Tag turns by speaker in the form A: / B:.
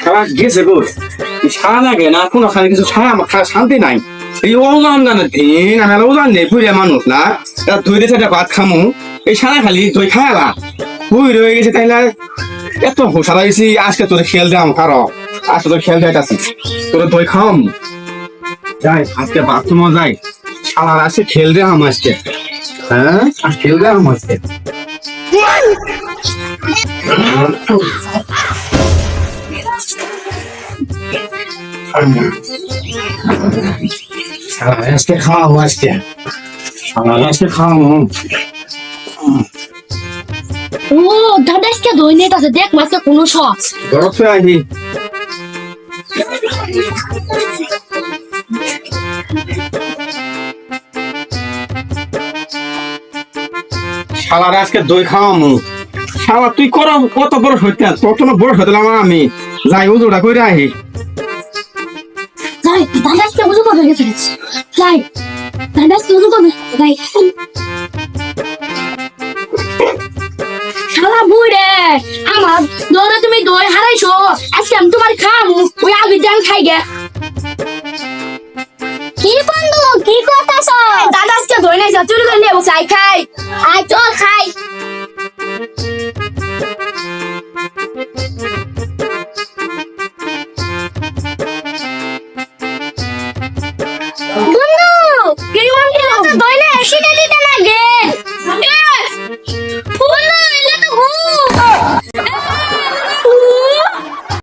A: সারা গেছে গো সারা লাগে না কোনো খালি কিছু ছাড়া আমার শান্তি নাই এই ওজন জানার দিন আমি ওজন নেই বুঝে মানুষ না ধরে সেটা ভাত খামু এই সারা খালি দই খায়ালা বুঝ রয়ে গেছে তাইলে এত হোসারা গেছি আজকে তোর খেল দাম কারো আজকে তোর খেল দেখাচ্ছি তোর দই খাম যাই আজকে বাথরুমে যাই সারা আসে খেল দে আম আজকে হ্যাঁ আর খেল দে আম আজকে আজকে খাওয়াবো আজকে আজকে খাওয়াবো
B: ও দাদা আজকে দই নেই তাতে দেখ মাত্র কোনো শখ
A: গরম হয়ে আইনি শালার আজকে দই খাওয়ামু শালা তুই কর কত বড় হইতে কত না বড় হইতে আমার আমি যাই উজোটা কইরা আহি
B: যাই দাদা আজকে উজু করবে গেছে যাই দাদা আজকে উজু করবে যাই শালা বুড়ে আমার দৌড়ে তুমি দই হারাইছো আজকে আমি তোমার খামু ওই আবি জান খাই গে কি বন্ধু কি করতেছ দাদা আজকে দই নাই চুরি করে নিয়ে বসে আই খাই আই চল খাই